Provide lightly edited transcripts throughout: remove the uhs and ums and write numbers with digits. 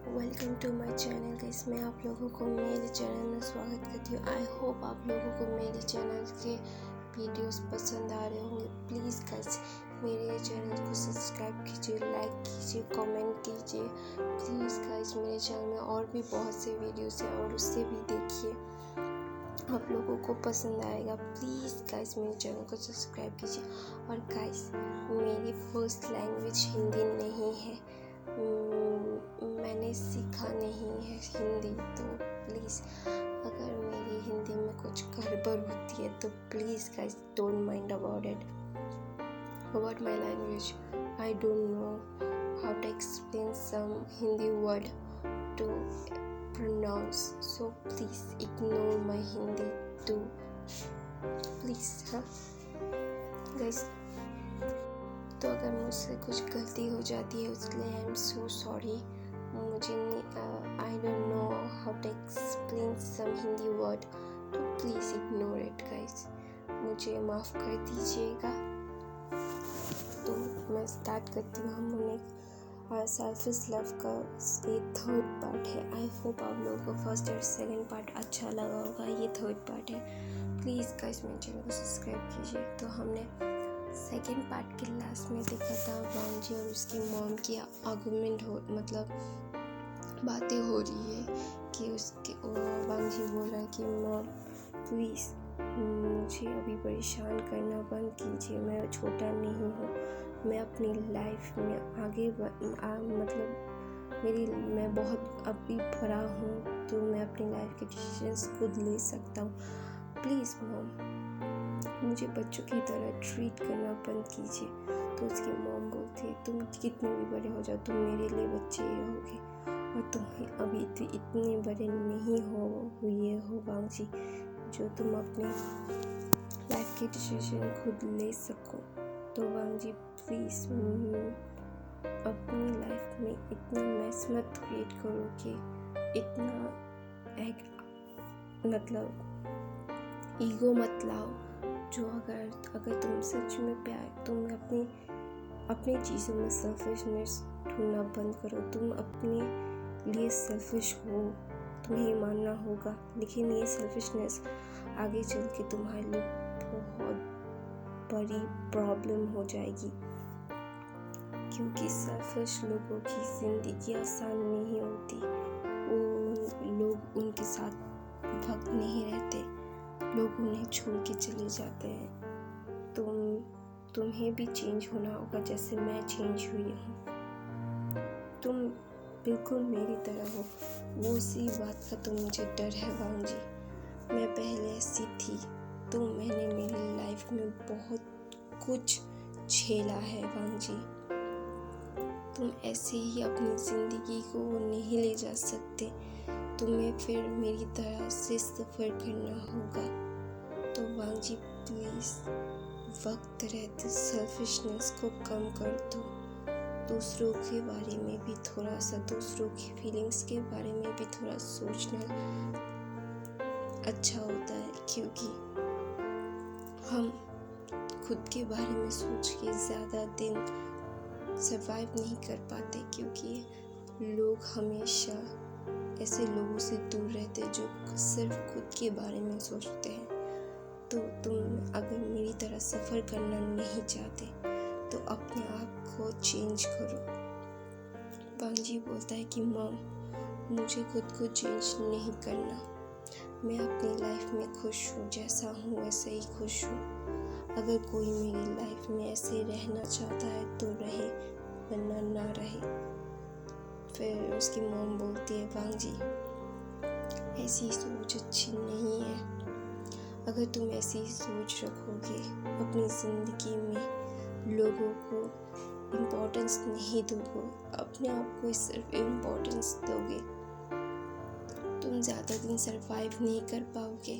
Welcome to my channel guys. मैं आप लोगों को मेरे चैनल में स्वागत करती हूँ। आई होप आप लोगों को मेरे चैनल के वीडियोस पसंद आ रहे होंगे। प्लीज़ गाइस मेरे चैनल को सब्सक्राइब कीजिए, लाइक कीजिए, कमेंट कीजिए। प्लीज़ गाइस मेरे चैनल में और भी बहुत से वीडियोस हैं और उससे भी देखिए, आप लोगों को पसंद आएगा। प्लीज़ गाइस मेरे चैनल को सब्सक्राइब कीजिए। और गाइस मेरी फर्स्ट लैंग्वेज हिंदी नहीं है, मैंने सीखा नहीं है हिंदी, तो प्लीज़ अगर मेरी हिंदी में कुछ गड़बड़ होती है तो please guys don't mind about it. About my language I don't know how to explain some Hindi word to pronounce, so please ignore my Hindi too, please। हाँ guys, तो अगर मुझसे कुछ गलती हो जाती है उसके लिए आई एम सो सॉरी। मुझे I don't know how to explain some Hindi word, तो प्लीज़ इग्नोर इट गाइस, मुझे माफ़ कर दीजिएगा। तो मैं स्टार्ट करती हूँ। हम लोग सेल्फिश लव का ये थर्ड पार्ट है। आई होप आप लोगों को फर्स्ट और सेकंड पार्ट अच्छा लगा होगा। ये थर्ड पार्ट है। प्लीज़ गाइस मेरे चैनल को सब्सक्राइब कीजिए। तो हमने सेकंड पार्ट के लास्ट में देखा था वांगजी और उसकी मॉम की आर्गुमेंट मतलब बातें हो रही है कि उसके वांगजी बोल रहा है कि मॉम प्लीज़ मुझे अभी परेशान करना बंद कीजिए, मैं छोटा नहीं हूँ, मैं अपनी लाइफ में आगे मैं बहुत अभी बड़ा हूँ, तो मैं अपनी लाइफ के डिसीजंस खुद ले सकता हूँ। प्लीज़ मॉम मुझे बच्चों की तरह ट्रीट करना बंद कीजिए। तो उसकी मॉम बोलती है तुम कितने भी बड़े हो जाओ तुम मेरे लिए बच्चे ही रहोगे, और तुम अभी इतने बड़े नहीं हुए हो वांगजी जो तुम अपने लाइफ के डिसीजन खुद ले सको। तो वांगजी प्लीज़ अपनी लाइफ में इतना मैस मत क्रिएट करो कि इतना ईगो मत लाओ, जो अगर तुम सच में तुम अपनी चीज़ों में सेल्फिशनेस ढूंढना बंद करो। तुम अपने लिए सेल्फिश हो, तुम्हें मानना होगा, लेकिन ये सेल्फिशनेस आगे चल के तुम्हारे लिए बहुत बड़ी प्रॉब्लम हो जाएगी, क्योंकि सेल्फिश लोगों की ज़िंदगी आसान नहीं होती। वो लोग उनके साथ वक्त नहीं रहते, लोग उन्हें छोड़ के चले जाते हैं। तुम्हें भी चेंज होना होगा जैसे मैं चेंज हुई हूँ। तुम बिल्कुल मेरी तरह हो, वो उसी बात का तो मुझे डर है वांगजी। मैं पहले ऐसी थी, तो मैंने मेरी लाइफ में बहुत कुछ झेला है वांगजी। तुम ऐसे ही अपनी ज़िंदगी को नहीं ले जा सकते, तुम्हें फिर मेरी तरह से सफ़र करना होगा। तो वांगजी प्लीज़ वक्त रहते सेल्फिशनेस को कम कर दो। दूसरों के बारे में भी थोड़ा सा, दूसरों की फीलिंग्स के बारे में भी थोड़ा सोचना अच्छा होता है, क्योंकि हम खुद के बारे में सोच के ज़्यादा दिन सर्वाइव नहीं कर पाते, क्योंकि लोग हमेशा ऐसे लोगों से दूर रहते हैं जो सिर्फ खुद के बारे में सोचते हैं। तो तुम अगर मेरी तरह सफ़र करना नहीं चाहते तो अपने आप को चेंज करो। वांगजी बोलता है कि मॉम मुझे खुद को चेंज नहीं करना, मैं अपनी लाइफ में खुश हूँ, जैसा हूँ वैसे ही खुश हूँ। अगर कोई मेरी लाइफ में ऐसे रहना चाहता है तो रहे, वरना ना रहे। फिर उसकी मॉम बोलती है वांगजी ऐसी सोच अच्छी नहीं है, अगर तुम ऐसी सोच रखोगे अपनी ज़िंदगी में लोगों को इम्पोर्टेंस नहीं दोगे, अपने आप को सिर्फ इम्पोर्टेंस दोगे, तुम ज़्यादा दिन सरवाइव नहीं कर पाओगे,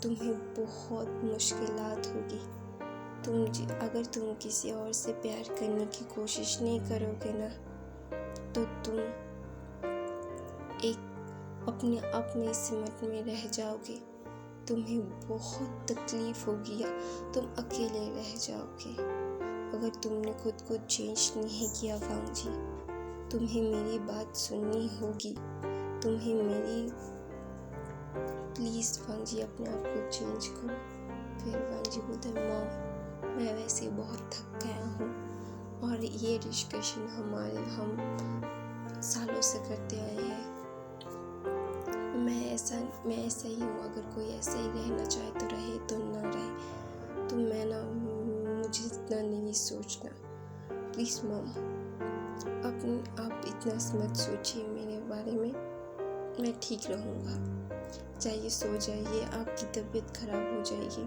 तुम्हें बहुत मुश्किलात होगी। अगर तुम किसी और से प्यार करने की कोशिश नहीं करोगे ना, तो तुम अपने आप में सिमट में रह जाओगे, तुम्हें बहुत तकलीफ़ होगी या तुम अकेले रह जाओगे। अगर तुमने खुद को चेंज नहीं किया वांगजी, तुम्हें मेरी बात सुननी होगी, तुम्हें मेरी प्लीज़ वांग जी अपने आप को चेंज करो। फिर वांग जी बोलते हैं मॉम मैं वैसे बहुत थक गया हूँ और ये डिस्कशन हम सालों से करते आए हैं। मैं ऐसा ही हूँ, अगर कोई ऐसा ही रहना चाहे तो रहे, तो ना रहे, तो मुझे इतना नहीं सोचना। प्लीज़ मॉम आप इतना मत सोचिए मेरे बारे में, मैं ठीक रहूँगा। जाइए सो जाइए, आपकी तबीयत ख़राब हो जाएगी,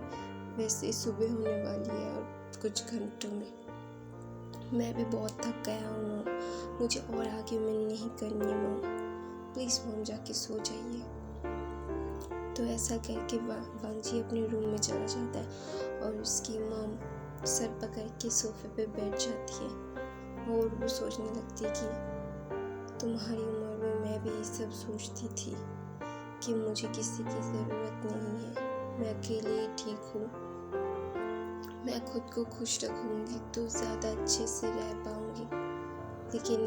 वैसे सुबह होने वाली है और कुछ घंटों में। मैं भी बहुत थक गया हूँ, मुझे और आगे में नहीं करनी है मॉम, प्लीज़ मॉम जाके सो जाइए। तो ऐसा करके वांग जी अपने रूम में चला जाता है और उसकी मॉम सर पकड़ के सोफे पे बैठ जाती है और वो सोचने लगती है कि तुम्हारी उम्र में मैं भी ये सब सोचती थी कि मुझे किसी की ज़रूरत नहीं है, मैं अकेले ही ठीक हूँ, मैं खुद को खुश रखूँगी तो ज़्यादा अच्छे से रह पाऊँगी। लेकिन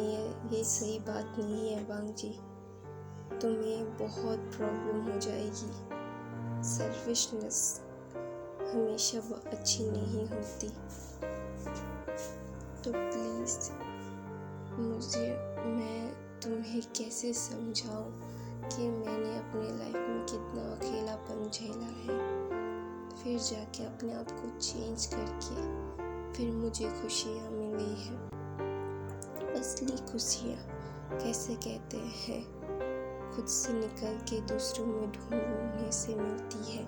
ये सही बात नहीं है वांग जी, तुम्हें बहुत प्रॉब्लम हो जाएगी। सेल्फिशनेस हमेशा अच्छी नहीं होती। तो प्लीज़ मैं तुम्हें कैसे समझाऊं कि मैंने अपने लाइफ में कितना अकेलापन झेला है, फिर जाके अपने आप को चेंज करके फिर मुझे खुशियाँ मिली हैं। असली खुशियाँ कैसे कहते हैं, खुद से निकल के दूसरों में ढूंढने से मिलती है।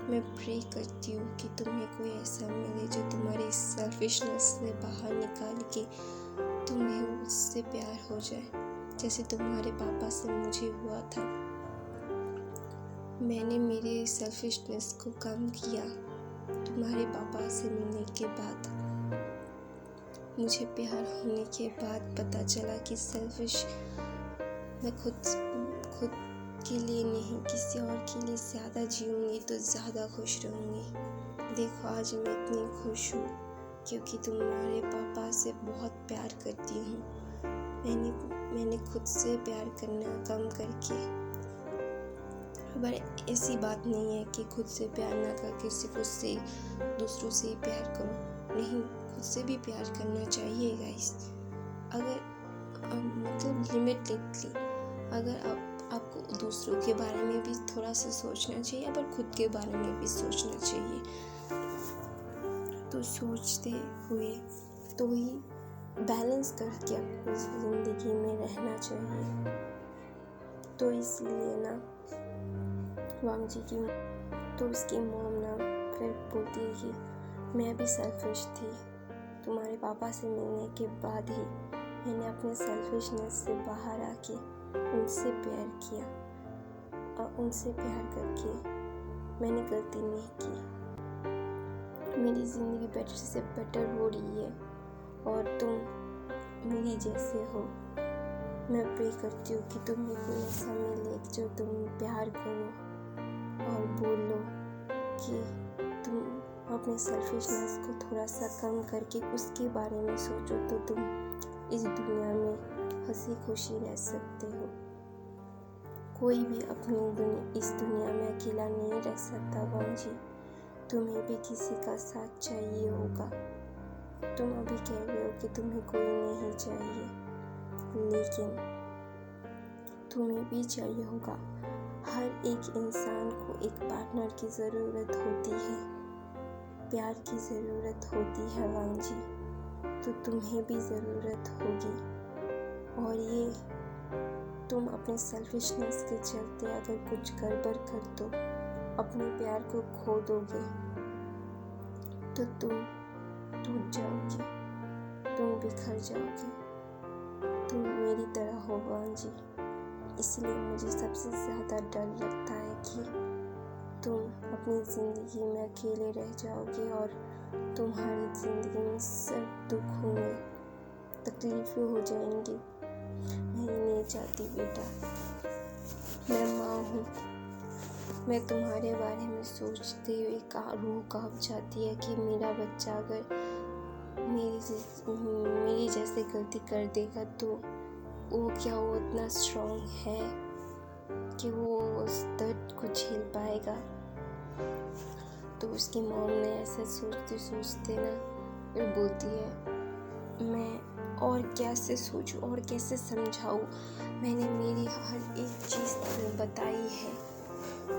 मैं प्रे करती हूँ कि तुम्हें कोई ऐसा मिले जो तुम्हारी सेल्फिशनेस से बाहर निकाल के तुम्हें उससे प्यार हो जाए, जैसे तुम्हारे पापा से मुझे हुआ था। मैंने मेरे सेल्फिशनेस को कम किया तुम्हारे पापा से मिलने के बाद। मुझे प्यार होने के बाद पता चला कि सेल्फिश मैं खुद के लिए नहीं, किसी और के लिए ज़्यादा जीऊँगी तो ज़्यादा खुश रहूँगी। देखो आज मैं इतनी खुश हूँ क्योंकि तुम्हारे पापा से बहुत प्यार करती हूँ। मैंने खुद से प्यार करना कम करके, पर ऐसी बात नहीं है कि खुद से प्यार ना करके सिर्फ उससे दूसरों से ही प्यार करो, नहीं, खुद से भी प्यार करना चाहिए गाइस। अगर मतलब लिमिटेडली, अगर आपको दूसरों के बारे में भी थोड़ा सा सोचना चाहिए, पर खुद के बारे में भी सोचना चाहिए। तो सोचते हुए तो ही बैलेंस करके अपनी ज़िंदगी में रहना चाहिए। तो इसलिए ना वांग जी की तो उसकी मॉम ना फिर बोलती है कि मैं भी सेल्फिश थी, तुम्हारे पापा से मिलने के बाद ही मैंने अपने सेल्फिशनेस से बाहर आके उनसे प्यार किया और उनसे प्यार करके मैंने गलती नहीं की। मेरी ज़िंदगी बेटर से बेटर हो रही है और तुम मेरी जैसे हो। मैं प्रे करती हूँ कि तुम्हें कोई ऐसा मिले जो तुम प्यार करो और बोलो कि तुम अपने सेल्फिशनेस को थोड़ा सा कम करके उसके बारे में सोचो, तो तुम इस दुनिया में हंसी खुशी रह सकते हो। कोई भी इस दुनिया में अकेला नहीं रह सकता वांग जी, तुम्हें भी किसी का साथ चाहिए होगा। तुम अभी कह रहे हो कि तुम्हें कोई नहीं चाहिए, लेकिन तुम्हें भी चाहिए होगा। हर एक इंसान को एक पार्टनर की ज़रूरत होती है, प्यार की ज़रूरत होती है वांग जी, तो तुम्हें भी ज़रूरत होगी। और ये तुम अपने सेल्फिशनेस के चलते अगर कुछ गड़बड़ कर दो, अपने प्यार को खो दोगे, तो तुम टूट जाओगे, तुम बिखर जाओगे, तुम मेरी तरह हो वांग जी। इसलिए मुझे सबसे ज़्यादा डर लगता है कि तुम अपनी ज़िंदगी में अकेले रह जाओगे और तुम्हारी ज़िंदगी में सिर्फ दुख होंगे, तकलीफ़ें हो जाएंगी। मैं नहीं चाहती बेटा, मैं माँ हूँ, मैं तुम्हारे बारे में सोचते हुए रूह कांप जाती है कि मेरा बच्चा अगर मेरी जैसे गलती कर देगा तो वो क्या वो इतना स्ट्रॉन्ग है कि वो उस दर्द को झेल पाएगा। तो उसकी मॉम ने ऐसा सोचते सोचते ना फिर बोलती है, मैं और कैसे सोचूं और कैसे समझाऊं, मैंने मेरी हर एक चीज़ तुम्हें बताई है,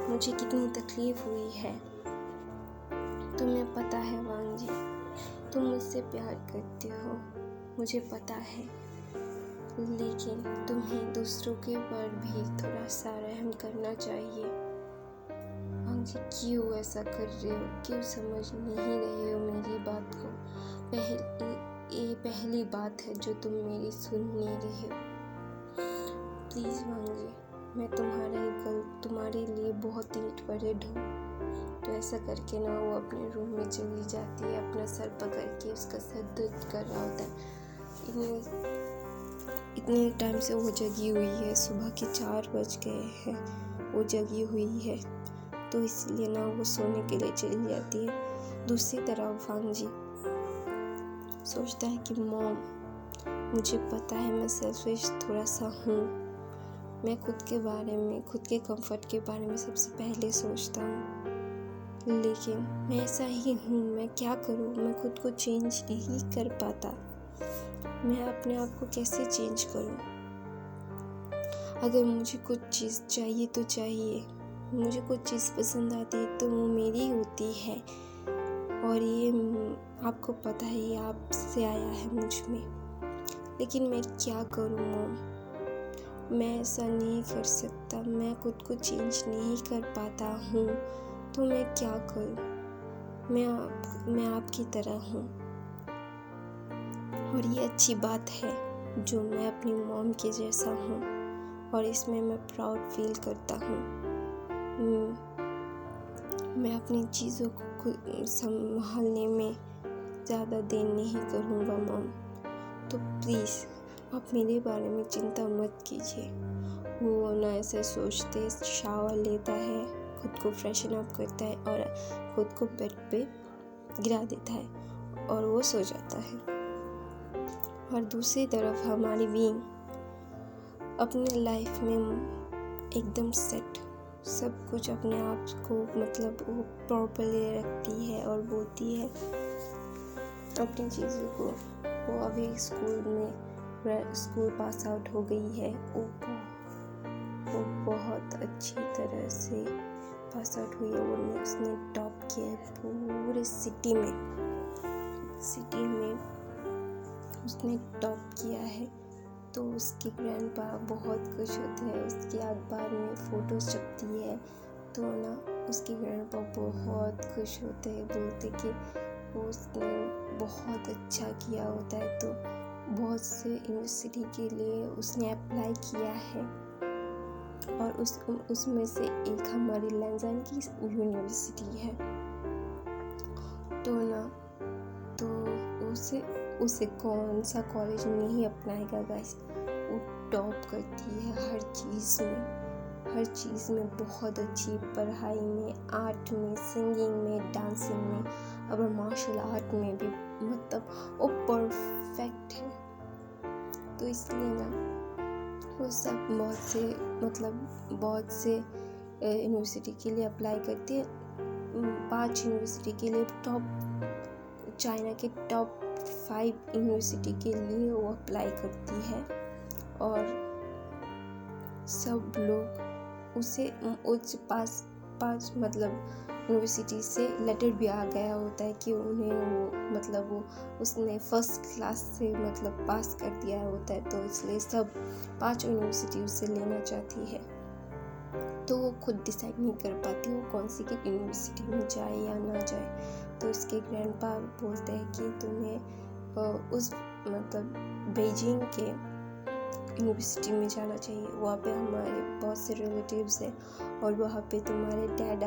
मुझे कितनी तकलीफ़ हुई है। तुम्हें पता है वांग जी, तुम मुझसे प्यार करते हो, मुझे पता है, लेकिन तुम्हें दूसरों के ऊपर भी थोड़ा सा रहम करना चाहिए। वांग जी क्यों ऐसा कर रहे हो, क्यों समझ नहीं रहे हो मेरी बात को? ये पहली बात है जो तुम मेरी सुन नहीं रहे हो। प्लीज़ वांग जी, मैं तुम्हारे लिए बहुत लेट परेड हूँ। तो ऐसा करके ना वो अपने रूम में चली जाती है, अपना सर पकड़ के, उसका सर दर्द कर रहा होता है। इतने टाइम से वो जगी हुई है, सुबह के 4 बज गए हैं, वो जगी हुई है, तो इसलिए ना वो सोने के लिए चली जाती है। दूसरी तरफ वांग जी सोचता है कि मॉम, मुझे पता है मैं सेल्फिश थोड़ा सा हूँ, मैं खुद के बारे में, खुद के कंफर्ट के बारे में सबसे पहले सोचता हूँ, लेकिन मैं ऐसा ही हूँ, मैं क्या करूँ, मैं खुद को चेंज नहीं कर पाता, मैं अपने आप को कैसे चेंज करूँ? अगर मुझे कुछ चीज़ चाहिए तो चाहिए, मुझे कुछ चीज़ पसंद आती है तो वो मेरी होती है, और ये आपको पता है, ये आपसे आया है मुझ में, लेकिन मैं क्या करूँ मॉम? मैं ऐसा नहीं कर सकता, मैं खुद को चेंज नहीं कर पाता हूँ, तो मैं क्या करूँ? मैं आपकी तरह हूँ, और ये अच्छी बात है जो मैं अपनी मॉम के जैसा हूँ, और इसमें मैं प्राउड फील करता हूँ। मैं अपनी चीज़ों को संभालने में ज़्यादा देर नहीं करूँगा मॉम, तो प्लीज़ आप मेरे बारे में चिंता मत कीजिए। वो ना ऐसे सोचते शावर लेता है, खुद को फ्रेशन अप करता है और खुद को बेड पे गिरा देता है और वो सो जाता है। और दूसरी तरफ हमारी विंग अपने लाइफ में एकदम सेट, सब कुछ अपने आप को मतलब वो प्रॉपर्ली रखती है और बोलती है अपनी चीज़ों को। वो अभी स्कूल पास आउट हो गई है, वो बहुत अच्छी तरह से पास आउट हुई है। उसने टॉप किया है पूरे सिटी में उसने टॉप किया है, तो उसके ग्रैंडपा बहुत खुश होते हैं। उसके अखबार में फ़ोटोज़ छपती है तो ना उसके ग्रैंडपा बहुत खुश होते हैं, बोलते कि उसने बहुत अच्छा किया होता है। तो बहुत से यूनिवर्सिटी के लिए उसने अप्लाई किया है और उसमें से एक हमारी लैंजान की यूनिवर्सिटी है। तो उसे कौन सा कॉलेज नहीं अपनाएगा गाइस। वो टॉप करती है हर चीज़ में बहुत अच्छी, पढ़ाई में, आर्ट में, सिंगिंग में, डांसिंग में, अब मार्शल आर्ट में भी, मतलब वो परफेक्ट है। तो इसलिए ना वो सब बहुत से यूनिवर्सिटी के लिए अप्लाई करती है। 5 यूनिवर्सिटी के लिए, चाइना के टॉप 5 यूनिवर्सिटी के लिए वो अप्लाई करती है और सब लोग उसे पाँच यूनिवर्सिटी से लेटर भी आ गया होता है कि उन्हें वो उसने फर्स्ट क्लास से पास कर दिया होता है, तो इसलिए सब 5 यूनिवर्सिटी उससे लेना चाहती है। तो वो खुद डिसाइड नहीं कर पाती वो कौन सी यूनिवर्सिटी में जाए या ना जाए। तो उसके ग्रैंडपा बोलते हैं कि तुम्हें उस बीजिंग के यूनिवर्सिटी में जाना चाहिए, वहाँ पे हमारे बहुत से रिलेटिव्स हैं और वहाँ पे तुम्हारे डैड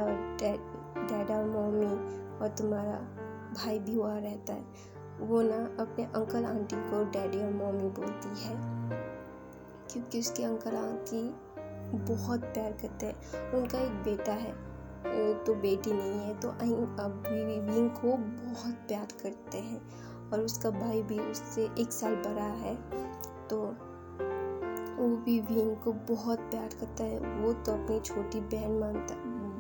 और मम्मी और तुम्हारा भाई भी वहाँ रहता है। वो ना अपने अंकल आंटी को डैडी और मम्मी बोलती है क्योंकि उसके अंकल आंटी बहुत प्यार करते हैं। उनका एक बेटा है तो बेटी नहीं है, तो विंग को बहुत प्यार करते हैं और उसका भाई भी उससे 1 साल बड़ा है। तो वो भी विंग को बहुत प्यार करता है। वो तो अपनी छोटी बहन मानता,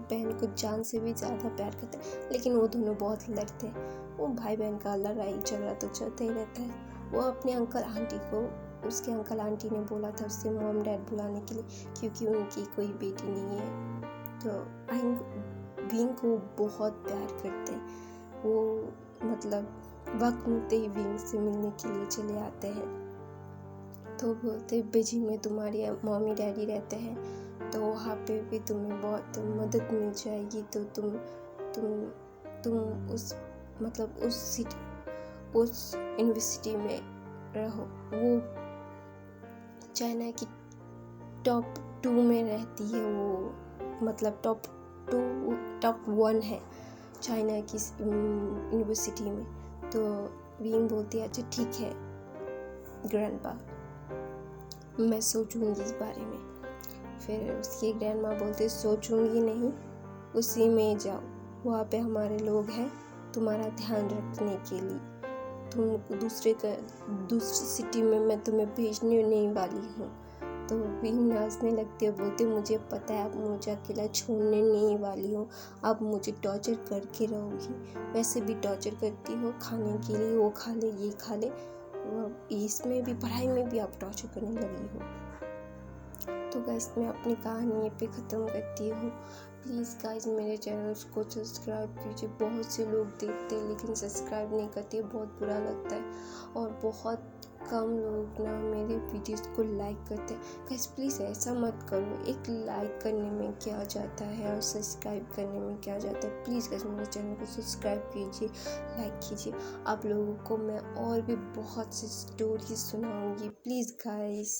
बहन को जान से भी ज़्यादा प्यार करता है, लेकिन वो दोनों बहुत लड़ते हैं। वो भाई बहन का लड़ाई झगड़ा तो चलता ही रहता है। वो अपने अंकल आंटी को, उसके अंकल आंटी ने बोला था उससे मॉम डैड बुलाने के लिए, क्योंकि उनकी कोई बेटी नहीं है। तो विंग को बहुत प्यार करते हैं। वो मतलब वक्त मिलते ही विंग से मिलने के लिए चले आते हैं। तो बोलते बीजिंग में तुम्हारे मम्मी डैडी रहते हैं, तो वहाँ पे भी तुम्हें बहुत मदद मिल जाएगी। तो तुम उस मतलब उस यूनिवर्सिटी में रहो। वो चाइना की टॉप 2 में रहती है। वो मतलब टॉप 1 है चाइना की यूनिवर्सिटी में। तो विंग बोलती है अच्छा ठीक है ग्रैंडपा, मैं सोचूंगी इस बारे में। फिर उसकी ग्रैंडमा बोलते सोचूंगी नहीं, उसी में जाओ, वहाँ पे हमारे लोग हैं तुम्हारा ध्यान रखने के लिए। तुम दूसरी सिटी में मैं तुम्हें भेजने नहीं वाली हूँ। तो विंग नाचने लगती है, बोलते मुझे पता है आप मुझे अकेला छोड़ने नहीं वाली हो, आप मुझे टॉर्चर करके रहोगी। वैसे भी टॉर्चर करती हो खाने के लिए, वो खा ले ये खा ले, इसमें भी पढ़ाई में भी आप टॉर्चर करने लगी हो। तो गाइस मैं अपनी कहानी ये पे ख़त्म करती हूँ। प्लीज़ गाइस मेरे चैनल को सब्सक्राइब कीजिए। बहुत से लोग देखते हैं लेकिन सब्सक्राइब नहीं करते, बहुत बुरा लगता है। और बहुत कम लोग ना मेरे वीडियोस को लाइक करते हैं। गाइस प्लीज़ ऐसा मत करो, एक लाइक करने में क्या जाता है और सब्सक्राइब करने में क्या जाता है। प्लीज़ गाइस मेरे चैनल को सब्सक्राइब कीजिए, लाइक कीजिए। आप लोगों को मैं और भी बहुत सी स्टोरी सुनाऊँगी, प्लीज़ गाइस।